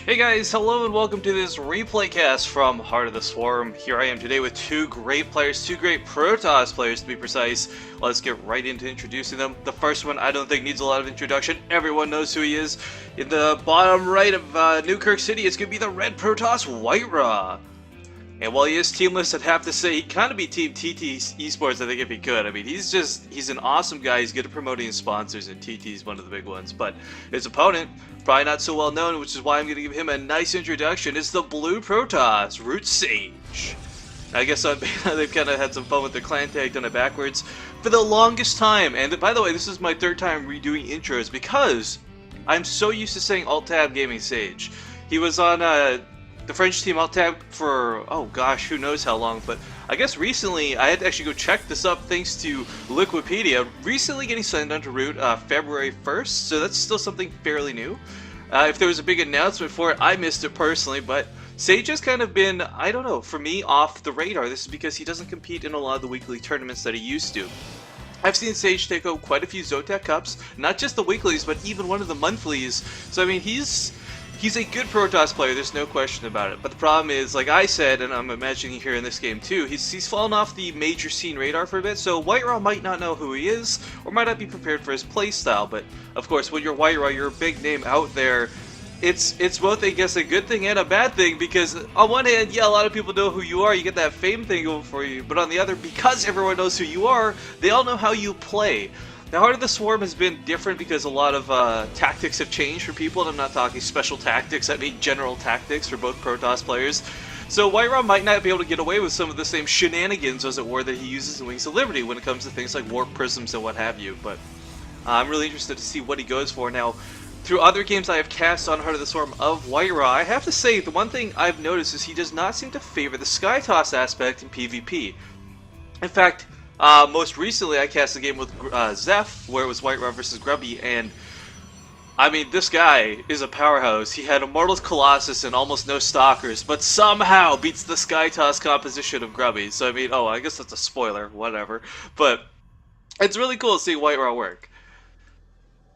Hey guys, hello and welcome to this replay cast from Heart of the Swarm. Here I am today with two great players, two great Protoss players to be precise. Let's get right into introducing them. The first one I don't think needs a lot of introduction. Everyone knows who he is. In the bottom right of Newkirk City, it's going to be the red Protoss, White Raw. And while he is teamless, I'd have to say he kind of be Team TT Esports, I think, if he could. I mean, he's an awesome guy. He's good at promoting sponsors, and TT's one of the big ones. But his opponent, probably not so well known, which is why I'm going to give him a nice introduction, is the blue Protoss, Root Sage. I guess they've kind of had some fun with their clan tag, done it backwards for the longest time. And by the way, this is my third time redoing intros because I'm so used to saying Alt-Tab Gaming Sage. He was on the French team Alt-Tab for, oh gosh, who knows how long, but I guess recently I had to actually go check this up thanks to Liquipedia. Recently getting signed on to Root February 1st, so that's still something fairly new. If there was a big announcement for it, I missed it personally, but Sage has kind of been, I don't know, for me, off the radar. This is because he doesn't compete in a lot of the weekly tournaments that he used to. I've seen Sage take home quite a few Zotac Cups, not just the weeklies, but even one of the monthlies. So I mean, he's a good Protoss player, there's no question about it. But the problem is, like I said, and I'm imagining here in this game too, he's fallen off the major scene radar for a bit, so White Raw might not know who he is, or might not be prepared for his playstyle. But of course, when you're White Raw, you're a big name out there. It's both, I guess, a good thing and a bad thing, because on one hand, yeah, a lot of people know who you are, you get that fame thing going for you, but on the other, because everyone knows who you are, they all know how you play. Now, Heart of the Swarm has been different because a lot of tactics have changed for people, and I'm not talking special tactics, I mean general tactics for both Protoss players. So White Raw might not be able to get away with some of the same shenanigans, as it were, that he uses in Wings of Liberty when it comes to things like Warp Prisms and what have you, but I'm really interested to see what he goes for. Now, through other games I have cast on Heart of the Swarm of White Raw, I have to say, the one thing I've noticed is he does not seem to favor the Sky Toss aspect in PvP. In fact, most recently I cast a game with Zeph, where it was White Raw versus Grubby, and I mean, this guy is a powerhouse. He had Immortals Colossus and almost no Stalkers, but somehow beats the Sky Toss composition of Grubby. So I mean, oh, I guess that's a spoiler, whatever. But it's really cool to see White Raw work.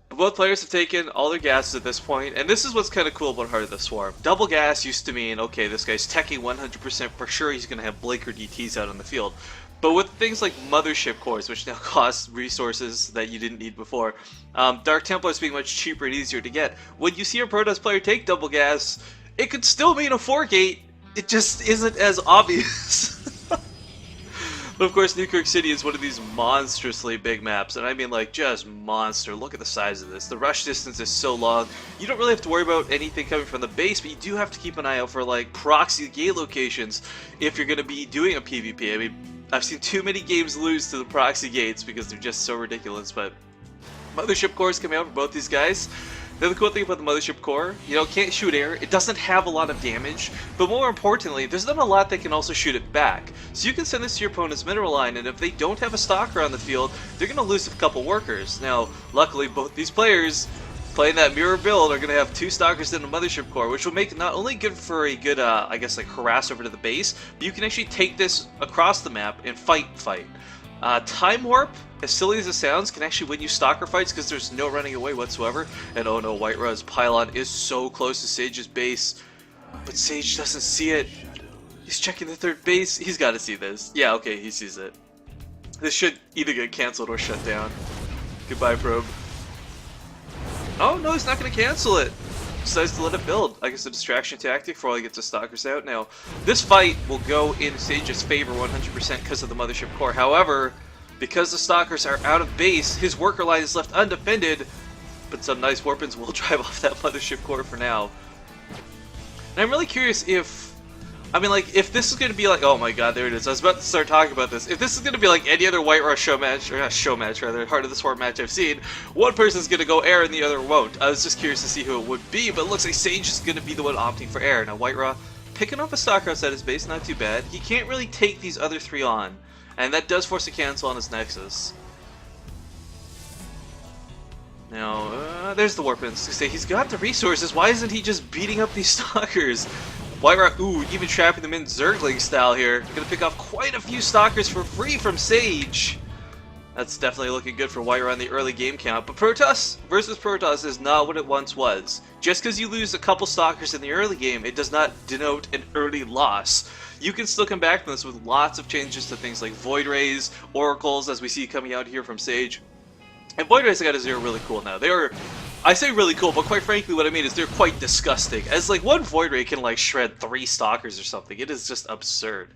Both players have taken all their gases at this point, and this is what's kind of cool about Heart of the Swarm. Double gas used to mean, okay, this guy's teching 100% for sure, he's going to have Blake or DTs out on the field. But with things like Mothership Cores, which now cost resources that you didn't need before, Dark Templars being much cheaper and easier to get, when you see a Protoss player take double gas, it could still mean a 4-gate, it just isn't as obvious. But of course, Newkirk City is one of these monstrously big maps, and I mean like just monster. Look at the size of this. The rush distance is so long. You don't really have to worry about anything coming from the base, but you do have to keep an eye out for like proxy gate locations if you're going to be doing a PvP. I mean, I've seen too many games lose to the proxy gates because they're just so ridiculous, but Mothership Cores coming out for both these guys. Now, the cool thing about the Mothership Core, you know, it can't shoot air, it doesn't have a lot of damage, but more importantly, there's not a lot that can also shoot it back. So you can send this to your opponent's mineral line, and if they don't have a stalker on the field, they're going to lose a couple workers. Now, luckily, both these players playing that mirror build are going to have 2 stalkers in the Mothership Core, which will make it not only good for a good, I guess, like harass over to the base, but you can actually take this across the map and fight. Time Warp, as silly as it sounds, can actually win you stalker fights because there's no running away whatsoever. And oh no, White Raw's pylon is so close to Sage's base, but Sage doesn't see it. He's checking the third base. He's got to see this. Yeah, okay, he sees it. This should either get cancelled or shut down. Goodbye, probe. Oh no, he's not going to cancel it. Decides to let it build. I guess a distraction tactic for all he gets his stalkers out. Now, this fight will go in Sage's favor 100% because of the Mothership Core. However, because the stalkers are out of base, his worker line is left undefended, but some nice warpins will drive off that Mothership Core for now. And I'm really curious if, I mean, like, if this is going to be like, oh my god, there it is. I was about to start talking about this. If this is going to be like any other White Raw show match, or not show match, rather, Heart of the Swarm match I've seen, one person's going to go air and the other won't. I was just curious to see who it would be, but it looks like Sage is going to be the one opting for air. Now, White Raw picking up a stalker outside his base, not too bad. He can't really take these other 3 on, and that does force a cancel on his Nexus. Now, there's the Warpins. He's got the resources. Why isn't he just beating up these stalkers? White Raw, ooh, even trapping them in Zergling style here. Gonna pick off quite a few stalkers for free from Sage. That's definitely looking good for White Raw in the early game count. But Protoss versus Protoss is not what it once was. Just because you lose a couple Stalkers in the early game, it does not denote an early loss. You can still come back from this with lots of changes to things like Void Rays, Oracles, as we see coming out here from Sage. And Void Rays I got to say are really cool now. They are, I say really cool, but quite frankly what I mean is they're quite disgusting. As like one Void Ray can like shred 3 Stalkers or something. It is just absurd.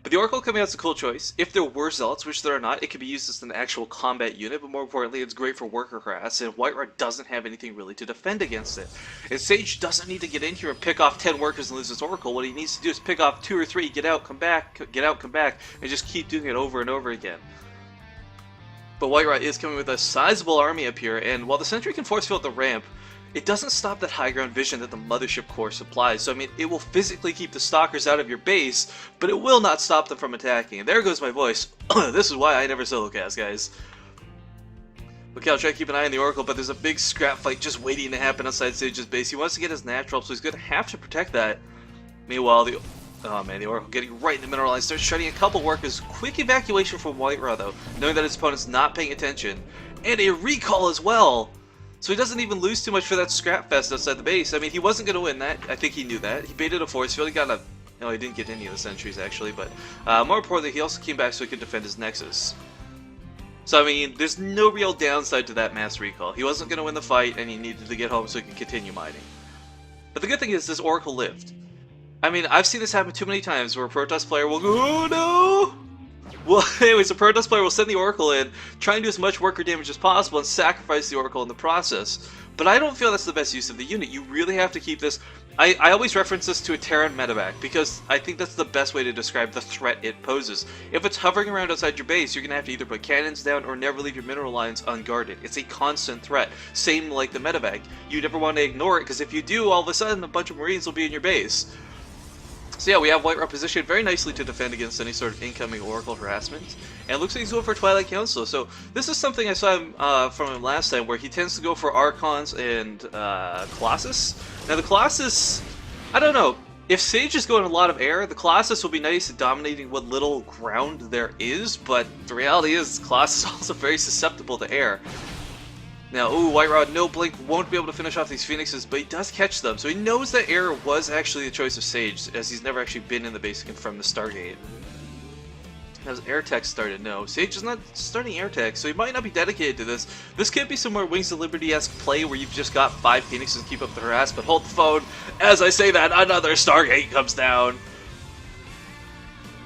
But the Oracle coming out is a cool choice. If there were Zealots, which there are not, it could be used as an actual combat unit, but more importantly, it's great for worker harass, and White Raw doesn't have anything really to defend against it. And Sage doesn't need to get in here and pick off 10 workers and lose his Oracle. What he needs to do is pick off 2 or 3, get out, come back, get out, come back, and just keep doing it over and over again. But White Raw is coming with a sizable army up here, and while the Sentry can force field the ramp, it doesn't stop that high ground vision that the Mothership Core supplies. So I mean, it will physically keep the Stalkers out of your base, but it will not stop them from attacking. And there goes my voice. This is why I never solo cast, guys. Okay, I'll try to keep an eye on the Oracle, but there's a big scrap fight just waiting to happen outside Sage's base. He wants to get his natural, so he's going to have to protect that. Meanwhile, the Oracle getting right in the mineral line, starts shredding a couple workers. Quick evacuation from White Raw, though, knowing that his opponent's not paying attention. And a recall as well! So he doesn't even lose too much for that scrap fest outside the base. I mean, he wasn't going to win that. I think he knew that. He baited a force field. He got a... No, he didn't get any of the sentries, actually. But more importantly, he also came back so he could defend his Nexus. So, I mean, there's no real downside to that mass recall. He wasn't going to win the fight, and he needed to get home so he could continue mining. But the good thing is, this Oracle lived. I mean, I've seen this happen too many times where a Protoss player will go, oh no! Well, anyways, a Protoss player will send the Oracle in, try and do as much worker damage as possible, and sacrifice the Oracle in the process. But I don't feel that's the best use of the unit. You really have to keep this... I always reference this to a Terran medevac, because I think that's the best way to describe the threat it poses. If it's hovering around outside your base, you're going to have to either put cannons down or never leave your mineral lines unguarded. It's a constant threat. Same like the medevac. You never want to ignore it, because if you do, all of a sudden a bunch of Marines will be in your base. So yeah, we have White Raw positioned very nicely to defend against any sort of incoming Oracle harassment. And it looks like he's going for Twilight Council. So this is something I saw him, from him last time, where he tends to go for Archons and Colossus. Now the Colossus, I don't know. If Sage is going a lot of air, the Colossus will be nice at dominating what little ground there is. But the reality is, Colossus is also very susceptible to air. Now, ooh, White Raw, no blink, won't be able to finish off these Phoenixes, but he does catch them. So he knows that air was actually the choice of Sage, as he's never actually been in the base from the Stargate. Has air tech started? No. Sage is not starting air tech, so he might not be dedicated to this. This could be some more Wings of Liberty-esque play where you've just got 5 Phoenixes to keep up the harass, but hold the phone. As I say that, another Stargate comes down.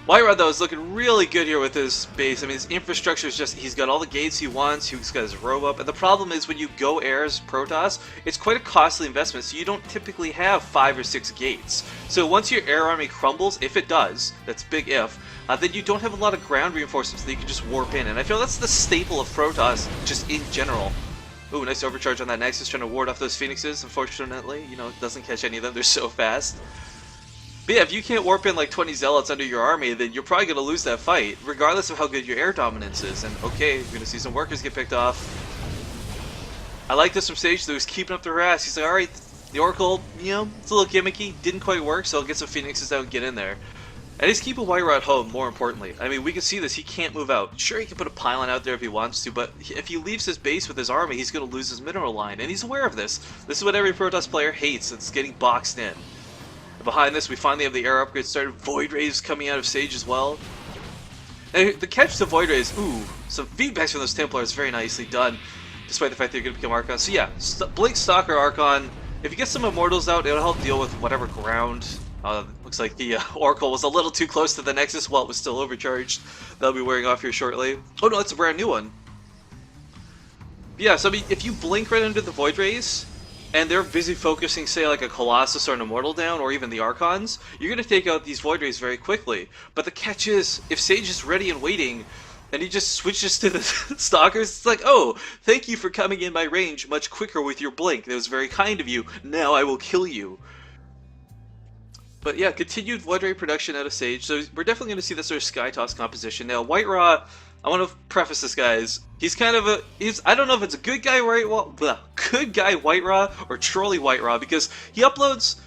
White Raw, though, is looking really good here with his base. I mean, his infrastructure is just, he's got all the gates he wants, he's got his robe up, and the problem is when you go air as Protoss, it's quite a costly investment, so you don't typically have 5 or 6 gates. So once your air army crumbles, if it does, that's big if, then you don't have a lot of ground reinforcements that you can just warp in, and I feel that's the staple of Protoss, just in general. Ooh, nice overcharge on that Nexus, trying to ward off those Phoenixes, unfortunately. You know, it doesn't catch any of them, they're so fast. But yeah, if you can't warp in like 20 Zealots under your army, then you're probably going to lose that fight, regardless of how good your air dominance is. And okay, we're going to see some workers get picked off. I like this from Sage, though. He's keeping up the harass. He's like, alright, the Oracle, you know, it's a little gimmicky, didn't quite work, so I'll get some Phoenixes out and get in there. And he's keeping White Raw at home, more importantly. I mean, we can see this, he can't move out. Sure, he can put a pylon out there if he wants to, but if he leaves his base with his army, he's going to lose his mineral line, and he's aware of this. This is what every Protoss player hates, it's getting boxed in. Behind this, we finally have the air upgrade started. Void Rays coming out of Sage as well. And the catch to Void Rays, ooh, some feedbacks from those Templars, very nicely done, despite the fact they're going to become Archons. So yeah, Blink Stalker Archon. If you get some Immortals out, it'll help deal with whatever ground. Looks like the Oracle was a little too close to the Nexus while it was still overcharged. That'll be wearing off here shortly. Oh no, it's a brand new one. But yeah, so I mean, if you blink right into the Void Rays, and they're busy focusing, say, like a Colossus or an Immortal down, or even the Archons, you're going to take out these Void Rays very quickly. But the catch is, if Sage is ready and waiting, and he just switches to the Stalkers, it's like, oh, thank you for coming in my range much quicker with your blink. That was very kind of you. Now I will kill you. But yeah, continued Void Ray production out of Sage, so we're definitely going to see this sort of Sky Toss composition. Now, White Raw, I want to preface this, guys. He's kind of a, I don't know if it's a good guy White Raw or trolly White Raw, because he uploads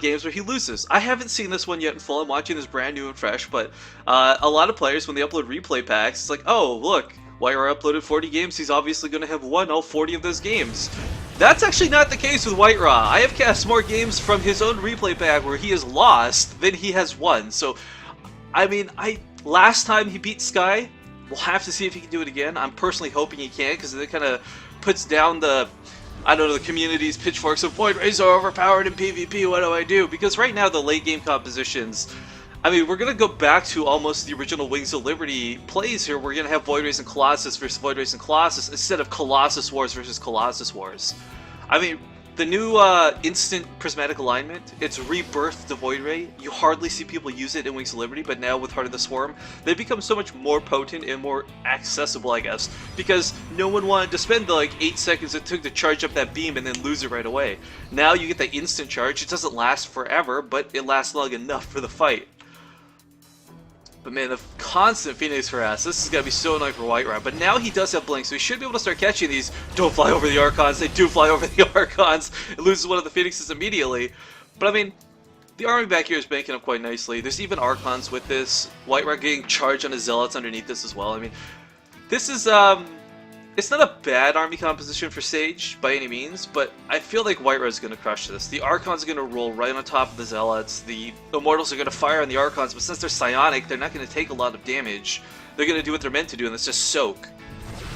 games where he loses. I haven't seen this one yet in full. I'm watching this brand new and fresh, but a lot of players, when they upload replay packs, it's like, oh, look, White Ra uploaded 40 games, he's obviously going to have won all 40 of those games. That's actually not the case with White Ra. I have cast more games from his own replay pack where he has lost than he has won. So, I mean, last time he beat Sky, we'll have to see if he can do it again. I'm personally hoping he can, because it kind of puts down the, I don't know, the community's pitchforks of Void Rays are overpowered in PvP, what do I do? Because right now the late game compositions, I mean, we're going to go back to almost the original Wings of Liberty plays here. We're going to have Void Rays and Colossus versus Void Rays and Colossus instead of Colossus Wars versus Colossus Wars. I mean, the new instant prismatic alignment, it's rebirthed the Void Ray. You hardly see people use it in Wings of Liberty, but now with Heart of the Swarm, they become so much more potent and more accessible, I guess, because no one wanted to spend the 8 seconds it took to charge up that beam and then lose it right away. Now you get that instant charge. It doesn't last forever, but it lasts long enough for the fight. But man, the constant Phoenix harass, this is going to be so annoying for White Ra. But now he does have Blink, so he should be able to start catching these. Don't fly over the Archons. They do fly over the Archons. It loses one of the Phoenixes immediately. But I mean, the army back here is banking up quite nicely. There's even Archons with this. White Ra getting charged on his Zealots underneath this as well. I mean, this is, it's not a bad army composition for Sage by any means, but I feel like White Ra is going to crush this. The Archons are going to roll right on top of the Zealots. The Immortals are going to fire on the Archons, but since they're psionic, they're not going to take a lot of damage. They're going to do what they're meant to do, and that's just soak.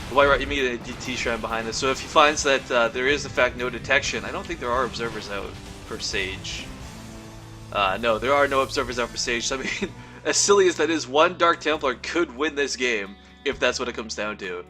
The White Ra immediately DT Shrine behind this, so if he finds that there is in fact no detection, I don't think there are observers out for Sage. No, there are no observers out for Sage, so I mean, as silly as that is, one Dark Templar could win this game, if that's what it comes down to.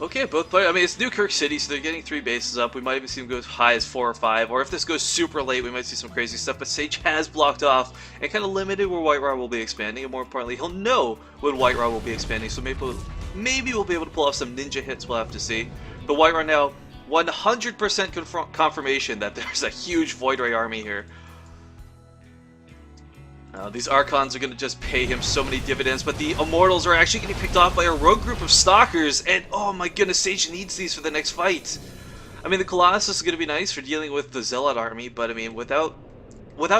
Okay, both players, I mean, it's Newkirk City, so they're getting 3 bases up. We might even see them go as high as 4 or 5, or if this goes super late, we might see some crazy stuff, but Sage has blocked off and kind of limited where White Ra will be expanding, and more importantly, he'll know when White Ra will be expanding, so maybe we'll be able to pull off some ninja hits, we'll have to see. But White Ra now, 100% confirmation that there's a huge Void Ray army here. These Archons are going to just pay him so many dividends, but the Immortals are actually getting picked off by a rogue group of Stalkers, and oh my goodness, Sage needs these for the next fight. I mean, the Colossus is going to be nice for dealing with the Zealot army, but I mean, without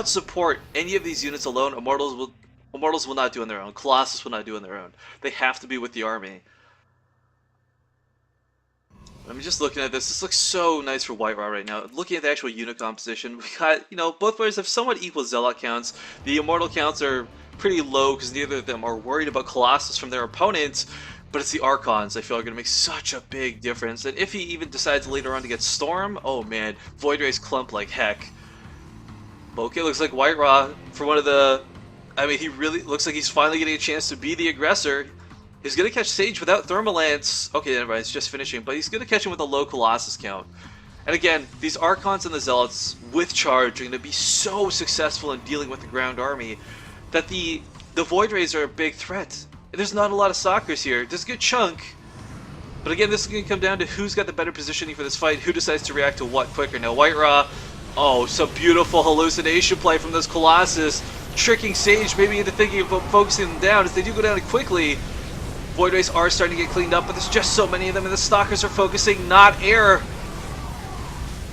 support, any of these units alone, Immortals will not do on their own. Colossus will not do on their own. They have to be with the army. I'm just looking at this. This looks so nice for White Ra right now. Looking at the actual unit composition, we got, you know, both players have somewhat equal Zealot counts. The Immortal counts are pretty low because neither of them are worried about Colossus from their opponents, but it's the Archons I feel are going to make such a big difference. And if he even decides later on to get Storm, oh man, Void Rays clump like heck. Okay, looks like White Ra, for one of the, I mean, he really looks like he's finally getting a chance to be the aggressor. He's going to catch Sage without Thermalance. Okay, never mind, it's just finishing. But he's going to catch him with a low Colossus count. And again, these Archons and the Zealots with charge are going to be so successful in dealing with the ground army that the Void Rays are a big threat. There's not a lot of Stalkers here. There's a good chunk. But again, this is going to come down to who's got the better positioning for this fight, who decides to react to what quicker. Now, White Ra, oh, some beautiful hallucination play from this Colossus, tricking Sage maybe into thinking about focusing them down, as they do go down quickly. Void Rays are starting to get cleaned up, but there's just so many of them, and the Stalkers are focusing, not air.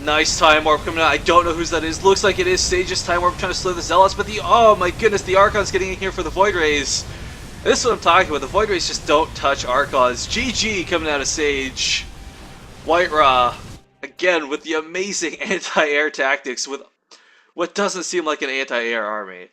Nice Time Warp coming out. I don't know whose that is. Looks like it is Sage's Time Warp trying to slow the Zealots, but oh my goodness, the Archons getting in here for the Void Rays. This is what I'm talking about. The Void Rays just don't touch Archons. GG coming out of Sage. White Ra, again, with the amazing anti-air tactics with what doesn't seem like an anti-air army.